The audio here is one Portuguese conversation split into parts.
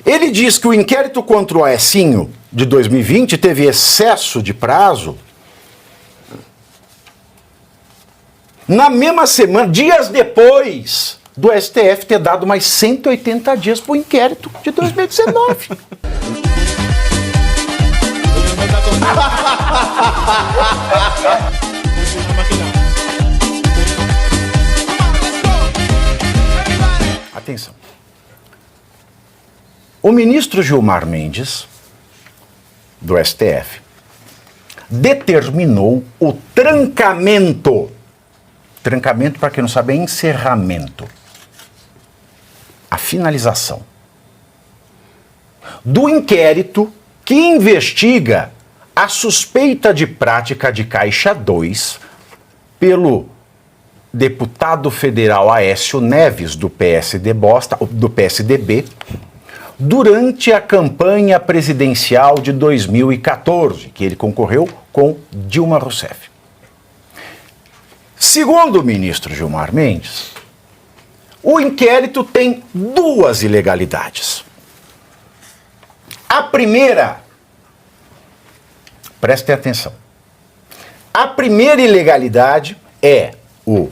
Ele diz que o inquérito contra o Aecinho de 2020 teve excesso de prazo. Na mesma semana, dias depois do STF ter dado mais 180 dias para o inquérito de 2019. Atenção. O ministro Gilmar Mendes, do STF, determinou o trancamento. Trancamento, para quem não sabe, é encerramento. A finalização do inquérito que investiga a suspeita de prática de Caixa 2 pelo deputado federal Aécio Neves, do PSDB, durante a campanha presidencial de 2014, que ele concorreu com Dilma Rousseff. Segundo o ministro Gilmar Mendes, o inquérito tem duas ilegalidades. A primeira, prestem atenção, a primeira ilegalidade é o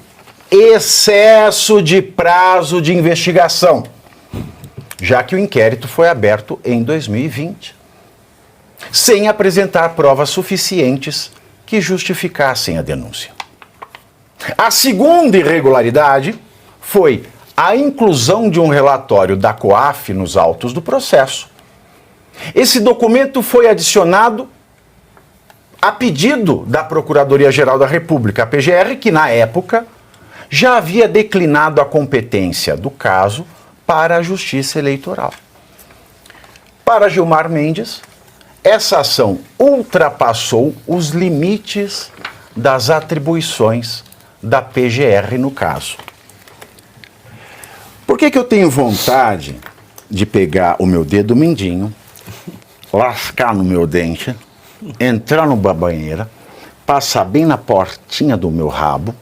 excesso de prazo de investigação, já que o inquérito foi aberto em 2020, sem apresentar provas suficientes que justificassem a denúncia. A segunda irregularidade foi a inclusão de um relatório da COAF nos autos do processo. Esse documento foi adicionado a pedido da Procuradoria-Geral da República, a PGR, que na época já havia declinado a competência do caso para a Justiça Eleitoral. Para Gilmar Mendes, essa ação ultrapassou os limites das atribuições da PGR no caso. Por que eu tenho vontade de pegar o meu dedo mindinho, lascar no meu dente, entrar numa banheira, passar bem na portinha do meu rabo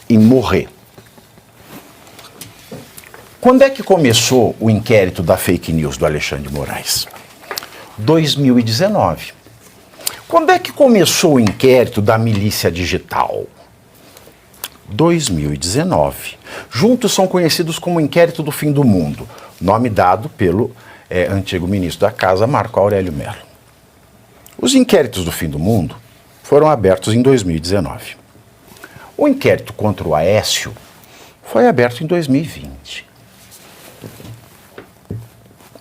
e morrer? Quando é que começou o inquérito da fake news do Alexandre de Moraes? 2019. Quando é que começou o inquérito da milícia digital? 2019. Juntos são conhecidos como inquérito do fim do mundo, nome dado pelo antigo ministro da Casa, Marco Aurélio Mello. Os inquéritos do fim do mundo foram abertos em 2019. O inquérito contra o Aécio foi aberto em 2020.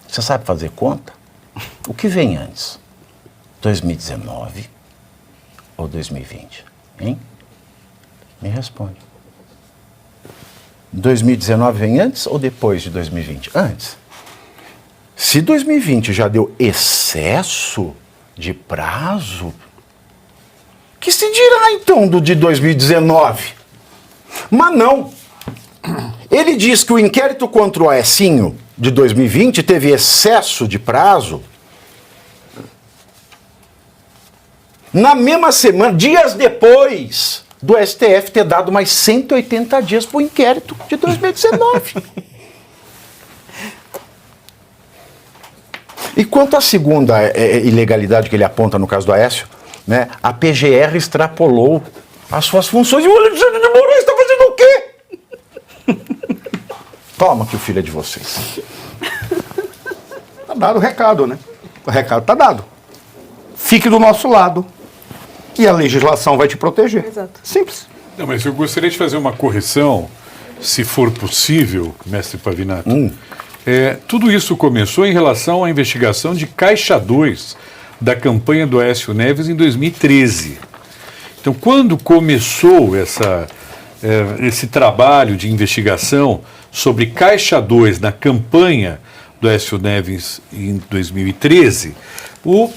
Você sabe fazer conta? O que vem antes? 2019 ou 2020? Hein? Me responde. 2019 vem antes ou depois de 2020? Antes. Se 2020 já deu excesso de prazo, que se dirá então do de 2019? Mas não. Ele diz que o inquérito contra o Aecinho de 2020 teve excesso de prazo. Na mesma semana, dias depois do STF ter dado mais 180 dias para o inquérito de 2019. E quanto à segunda ilegalidade que ele aponta no caso do Aécio, né, a PGR extrapolou as suas funções e o Alexandre de Moraes está fazendo o quê? Toma que o filho é de vocês. Tá dado o recado, né? O recado tá dado. Fique do nosso lado e a legislação vai te proteger. Exato. Simples. Não, mas eu gostaria de fazer uma correção, se for possível, mestre Pavinato. Tudo isso começou em relação à investigação de Caixa 2 da campanha do Aécio Neves em 2013. Então, quando começou esse trabalho de investigação sobre Caixa 2 na campanha do Aécio Neves em 2013, o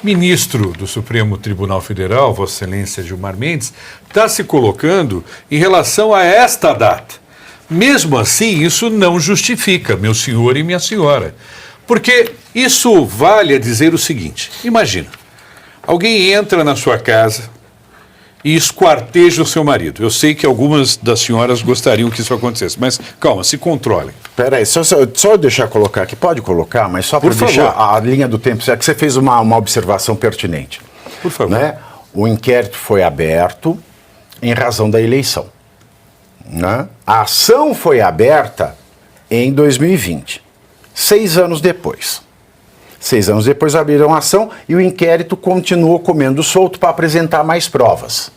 ministro do Supremo Tribunal Federal, Vossa Excelência Gilmar Mendes, está se colocando em relação a esta data. Mesmo assim, isso não justifica, meu senhor e minha senhora, porque isso vale a dizer o seguinte: imagina, alguém entra na sua casa e esquarteja o seu marido. Eu sei que algumas das senhoras gostariam que isso acontecesse, mas calma, se controlem. Peraí, só deixar colocar aqui, pode colocar, mas só para Por deixar favor. a linha do tempo, já que você fez uma observação pertinente. Por favor. Né? O inquérito foi aberto em razão da eleição. Né? A ação foi aberta em 2020, 6 anos depois. 6 anos depois abriram a ação e o inquérito continuou comendo solto para apresentar mais provas.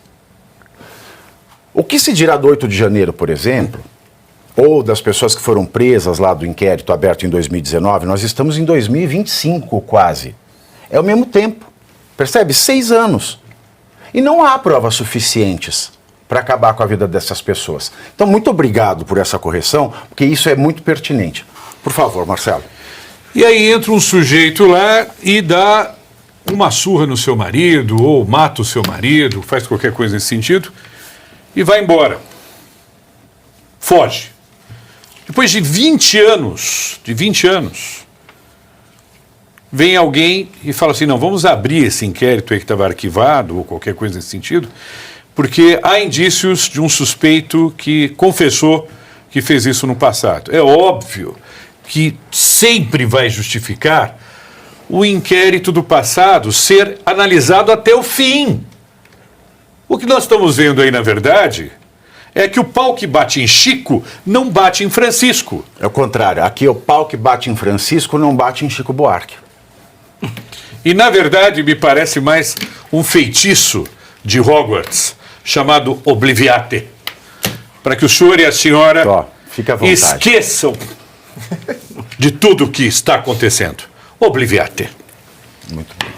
O que se dirá do 8 de janeiro, por exemplo, ou das pessoas que foram presas lá do inquérito aberto em 2019, nós estamos em 2025 quase. É o mesmo tempo, percebe? 6 anos. E não há provas suficientes para acabar com a vida dessas pessoas. Então, muito obrigado por essa correção, porque isso é muito pertinente. Por favor, Marcelo. E aí entra um sujeito lá e dá uma surra no seu marido, ou mata o seu marido, faz qualquer coisa nesse sentido, e vai embora. Foge. Depois de 20 anos, vem alguém e fala assim, não, vamos abrir esse inquérito aí que estava arquivado, ou qualquer coisa nesse sentido, porque há indícios de um suspeito que confessou que fez isso no passado. É óbvio que sempre vai justificar o inquérito do passado ser analisado até o fim. O que nós estamos vendo aí, na verdade, é que o pau que bate em Chico não bate em Francisco. É o contrário, aqui o pau que bate em Francisco não bate em Chico Buarque. E, na verdade, me parece mais um feitiço de Hogwarts, chamado Obliviate, para que o senhor e a senhora fique à vontade. Esqueçam de tudo o que está acontecendo. Obliviate. Muito bem.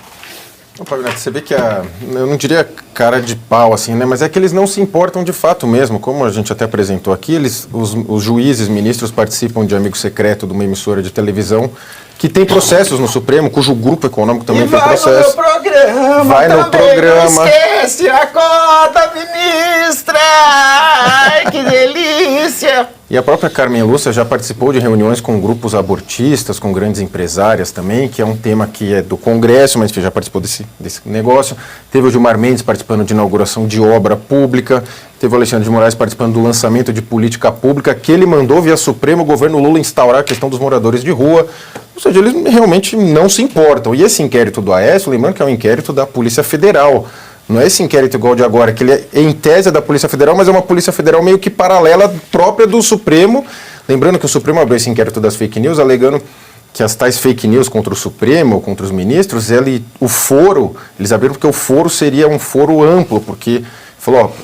Pavinatto, você vê que eu não diria cara de pau assim, né? Mas é que eles não se importam de fato mesmo, como a gente até apresentou aqui, os juízes, ministros participam de amigo secreto de uma emissora de televisão que tem processos no Supremo, cujo grupo econômico também tem processo. Vai no programa. Não esquece, acorda, ministra! Ai, que delícia! E a própria Carmen Lúcia já participou de reuniões com grupos abortistas, com grandes empresárias também, que é um tema que é do Congresso, mas que já participou desse negócio. Teve o Gilmar Mendes participando de inauguração de obra pública, teve o Alexandre de Moraes participando do lançamento de política pública, que ele mandou via Supremo o governo Lula instaurar a questão dos moradores de rua. Ou seja, eles realmente não se importam. E esse inquérito do Aécio, lembrando que é um inquérito da Polícia Federal. Não é esse inquérito igual de agora, que ele é em tese da Polícia Federal, mas é uma Polícia Federal meio que paralela própria do Supremo. Lembrando que o Supremo abriu esse inquérito das fake news, alegando que as tais fake news contra o Supremo, ou contra os ministros, eles abriram porque o foro seria um foro amplo, porque falou,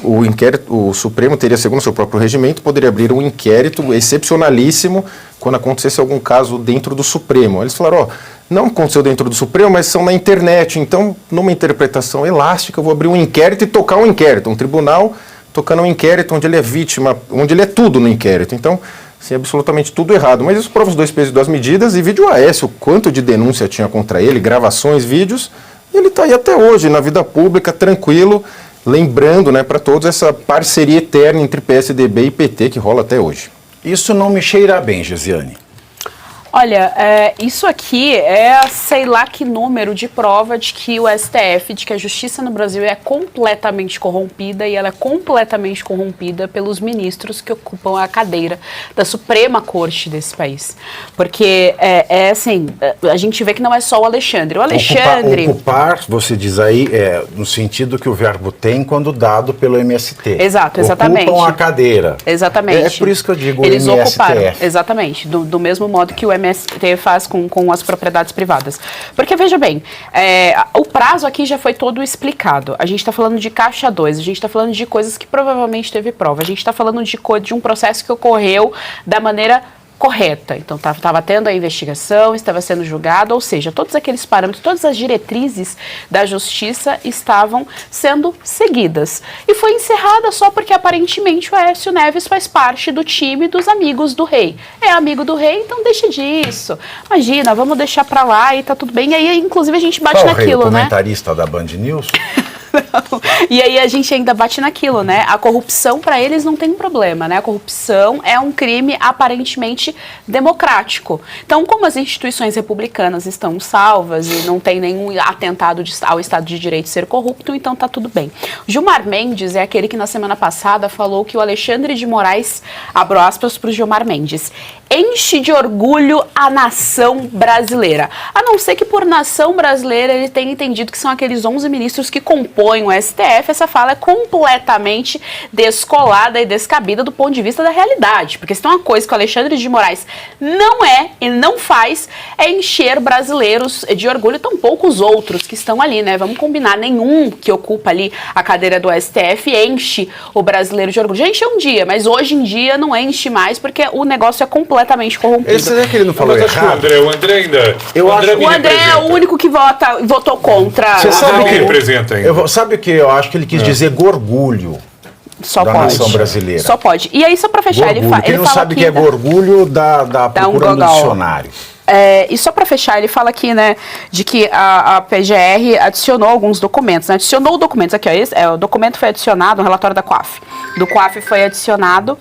o Supremo teria, segundo o seu próprio regimento, poderia abrir um inquérito excepcionalíssimo quando acontecesse algum caso dentro do Supremo. Eles falaram, não aconteceu dentro do Supremo, mas são na internet, então, numa interpretação elástica, eu vou abrir um inquérito e tocar um inquérito, um tribunal tocando um inquérito onde ele é vítima, onde ele é tudo no inquérito. Então, assim, absolutamente tudo errado. Mas isso prova os 2 pesos e 2 medidas, e vídeo Aécio, o quanto de denúncia tinha contra ele, gravações, vídeos, e ele está aí até hoje, na vida pública, tranquilo, lembrando, né, para todos essa parceria eterna entre PSDB e PT que rola até hoje. Isso não me cheira bem, Gesiane. Olha, isso aqui é sei lá que número de prova de que o STF, de que a justiça no Brasil é completamente corrompida, e ela é completamente corrompida pelos ministros que ocupam a cadeira da Suprema Corte desse país. Porque, assim, a gente vê que não é só o Alexandre. O Alexandre... Ocupar, você diz aí, no sentido que o verbo tem quando dado pelo MST. Exato, exatamente. Ocupam a cadeira. Exatamente. É por isso que eu digo eles o MSTF. Ocuparam, exatamente, do mesmo modo que o MST faz com as propriedades privadas. Porque, veja bem, o prazo aqui já foi todo explicado. A gente está falando de caixa 2, a gente está falando de coisas que provavelmente teve prova, a gente está falando de um processo que ocorreu da maneira correta. Então, estava tendo a investigação, estava sendo julgado, ou seja, todos aqueles parâmetros, todas as diretrizes da justiça estavam sendo seguidas. E foi encerrada só porque, aparentemente, o Aécio Neves faz parte do time dos amigos do rei. É amigo do rei, então deixa disso. Imagina, vamos deixar pra lá e tá tudo bem. E aí, inclusive, a gente bate Qual naquilo, rei, o né? comentarista da Band News? E aí a gente ainda bate naquilo, né? A corrupção para eles não tem problema, né? A corrupção é um crime aparentemente democrático. Então, como as instituições republicanas estão salvas e não tem nenhum atentado ao Estado de Direito ser corrupto, então tá tudo bem. Gilmar Mendes é aquele que na semana passada falou que o Alexandre de Moraes, abro aspas para o Gilmar Mendes, enche de orgulho a nação brasileira. A não ser que por nação brasileira ele tenha entendido que são aqueles 11 ministros que compõem o STF. Essa fala é completamente descolada e descabida do ponto de vista da realidade. Porque se tem uma coisa que o Alexandre de Moraes não é e não faz, é encher brasileiros de orgulho, tão poucos outros que estão ali, né? Vamos combinar, nenhum que ocupa ali a cadeira do STF enche o brasileiro de orgulho. Já encheu um dia, mas hoje em dia não enche mais porque o negócio é completamente corrompido. Esse é que ele não falou Mas acho que errado. o André ainda... Eu acho- me O André é representa. o único que votou contra. Você sabe me que representa ainda. sabe o que eu acho que ele quis dizer? Gorgulho Só da pode. nação brasileira. Só pode. E aí, só pra fechar, Gorgulho. ele Quem não fala sabe o aqui que é gorgulho, dá procura no gogol. dicionário. E só para fechar, ele fala aqui, né, de que a PGR adicionou alguns documentos, né? Adicionou documentos, aqui, ó, o documento foi adicionado, o relatório da COAF. Do COAF foi adicionado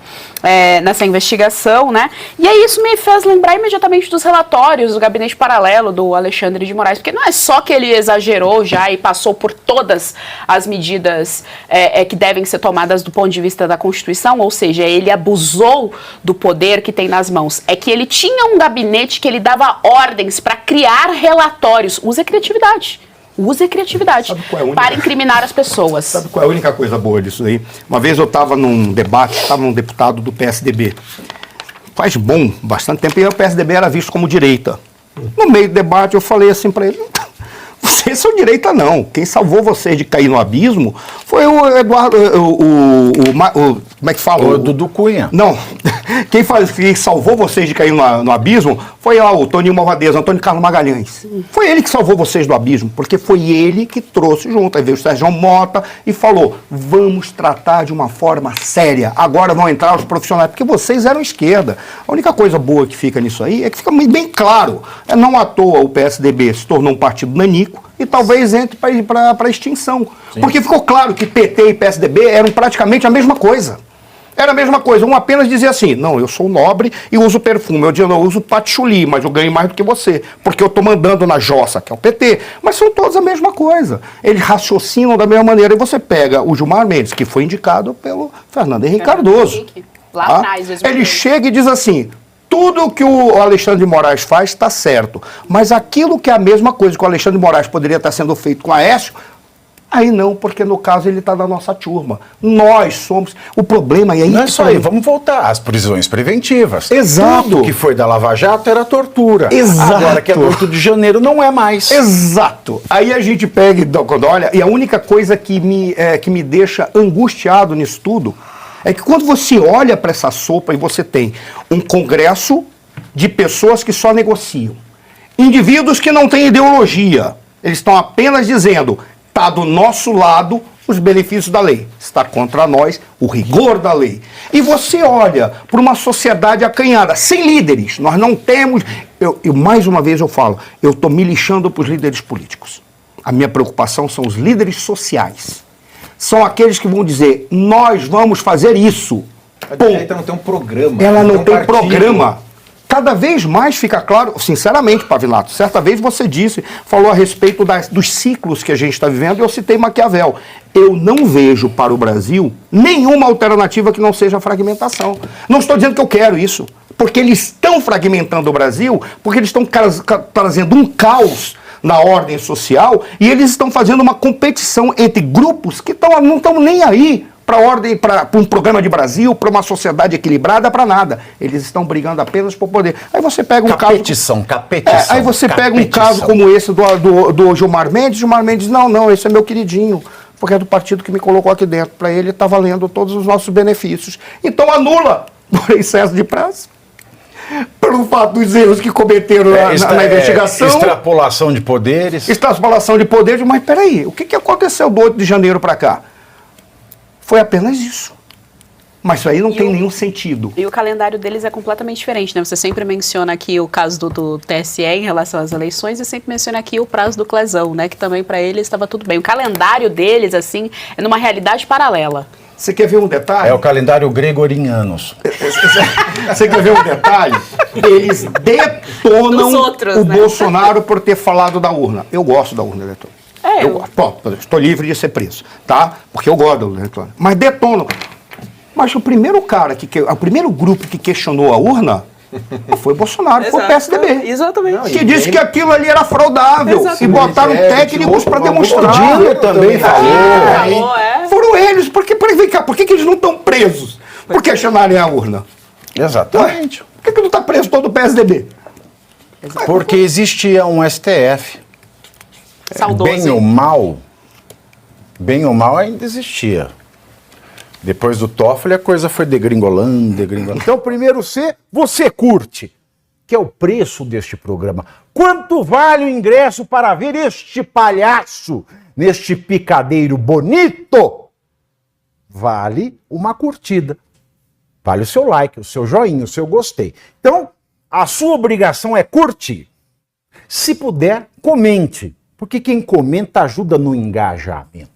nessa investigação, né? E aí isso me fez lembrar imediatamente dos relatórios do gabinete paralelo do Alexandre de Moraes, porque não é só que ele exagerou já e passou por todas as medidas que devem ser tomadas do ponto de vista da Constituição, ou seja, ele abusou do poder que tem nas mãos. É que ele tinha um gabinete que ele dava ordens para criar relatórios. Use a criatividade. Use a criatividade Sabe qual é a única- para incriminar as pessoas. Sabe qual é a única coisa boa disso aí? Uma vez eu estava num debate, estava num deputado do PSDB. Faz bastante tempo, e o PSDB era visto como direita. No meio do debate eu falei assim para ele, vocês são direita não. Quem salvou vocês de cair no abismo foi o Eduardo, como é que fala? O Dudu Cunha. Não, quem salvou vocês de cair no abismo foi lá o Toninho Malvadeza, Antônio Carlos Magalhães. Foi ele que salvou vocês do abismo, porque foi ele que trouxe junto. Aí veio o Sérgio Mota e falou, vamos tratar de uma forma séria. Agora vão entrar os profissionais, porque vocês eram esquerda. A única coisa boa que fica nisso aí é que fica bem claro. Não à toa o PSDB se tornou um partido nanico e talvez entre para a extinção. Sim. Porque ficou claro que PT e PSDB eram praticamente a mesma coisa. Era a mesma coisa, um apenas dizia assim, não, eu sou nobre e uso perfume, eu digo, eu uso patchouli, mas eu ganho mais do que você, porque eu estou mandando na jossa, que é o PT, mas são todos a mesma coisa, eles raciocinam da mesma maneira, e você pega o Gilmar Mendes, que foi indicado pelo Fernando Henrique Cardoso, lá tá? atrás, Ele chega e diz assim, tudo que o Alexandre de Moraes faz está certo, mas aquilo que é a mesma coisa que o Alexandre de Moraes poderia estar sendo feito com a Aécio, aí não, porque no caso ele está da nossa turma. Nós somos. O problema é aí. Não é só aí, vamos voltar às prisões preventivas. Exato. Tudo que foi da Lava Jato era tortura. Exato. Agora que é do 8 de janeiro não é mais. Exato. Aí a gente pega quando olha, e a única coisa que me deixa angustiado nisso tudo é que quando você olha para essa sopa e você tem um congresso de pessoas que só negociam, indivíduos que não têm ideologia, eles estão apenas dizendo. Está do nosso lado os benefícios da lei. Está contra nós o rigor da lei. E você olha para uma sociedade acanhada, sem líderes. Nós não temos... mais uma vez eu falo, eu estou me lixando para os líderes políticos. A minha preocupação são os líderes sociais. São aqueles que vão dizer, nós vamos fazer isso. A direita não tem um programa. Ela não tem partido. programa. Cada vez mais fica claro, sinceramente, Pavinato, certa vez você falou a respeito dos ciclos que a gente está vivendo, e eu citei Maquiavel. Eu não vejo para o Brasil nenhuma alternativa que não seja a fragmentação. Não estou dizendo que eu quero isso, porque eles estão fragmentando o Brasil, porque eles estão trazendo um caos na ordem social, e eles estão fazendo uma competição entre grupos que não estão nem aí para um programa de Brasil, para uma sociedade equilibrada, para nada. Eles estão brigando apenas por poder. Aí você pega um Capetição. aí você pega um caso como esse do Gilmar Mendes, não, esse é meu queridinho, porque é do partido que me colocou aqui dentro. Para ele está valendo todos os nossos benefícios. Então anula por excesso de prazo. Pelo fato dos erros que cometeram na investigação. Extrapolação de poderes. Extrapolação de poderes, mas peraí, o que aconteceu do 8 de janeiro para cá? Foi apenas isso. Mas isso aí não tem nenhum sentido. E o calendário deles é completamente diferente, né? Você sempre menciona aqui o caso do TSE em relação às eleições e sempre menciona aqui o prazo do Clesão, né? Que também para eles estava tudo bem. O calendário deles, assim, é numa realidade paralela. Você quer ver um detalhe? É o calendário gregorianos. Você quer ver um detalhe? Eles detonam outros, o né? Bolsonaro por ter falado da urna. Eu gosto da urna eletrônica. Eu gosto. Bom, estou livre de ser preso, tá? Porque eu gosto da urna eletrônica. Mas detonam. Mas o primeiro o primeiro grupo que questionou a urna foi o Bolsonaro, foi o PSDB. Exatamente. Que disse que aquilo ali era fraudável. Exatamente. E botaram técnicos para demonstrar. O Dino também falou. Foram eles. Vem cá, por que eles não estão presos por questionarem a urna? Exatamente. Por que não está preso todo o PSDB? Porque existia um STF. Saudoso. Bem ou mal ainda existia. Depois do Toffoli a coisa foi degringolando. Então, primeiro C, você curte, que é o preço deste programa. Quanto vale o ingresso para ver este palhaço neste picadeiro bonito? Vale uma curtida. Vale o seu like, o seu joinha, o seu gostei. Então, a sua obrigação é curtir. Se puder, comente, porque quem comenta ajuda no engajamento.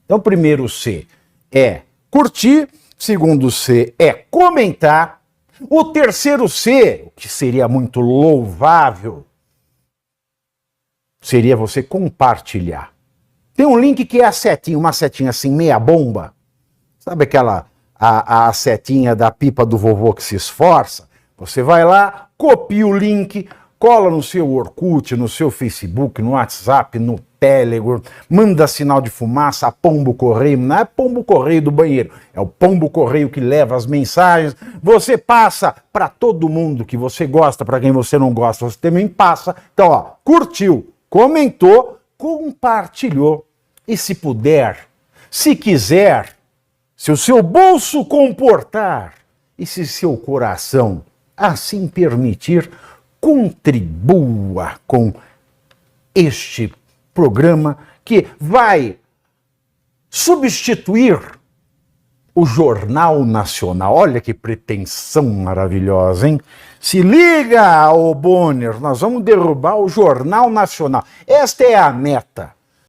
Então, primeiro C é curtir, segundo C é comentar, o terceiro C, o que seria muito louvável, seria você compartilhar. Tem um link que é a setinha, uma setinha assim, meia bomba. Sabe aquela, a setinha da pipa do vovô que se esforça? Você vai lá, copia o link, cola no seu Orkut, no seu Facebook, no WhatsApp, no Telegram, manda sinal de fumaça, pombo correio, não é pombo correio do banheiro, é o pombo correio que leva as mensagens, você passa para todo mundo que você gosta, para quem você não gosta, você também passa. Então, ó, curtiu, comentou, compartilhou, e se puder, se quiser, se o seu bolso comportar, e se seu coração assim permitir, contribua com este programa que vai substituir o Jornal Nacional. Olha que pretensão maravilhosa, hein? Se liga, ô Bonner, nós vamos derrubar o Jornal Nacional. Esta é a meta.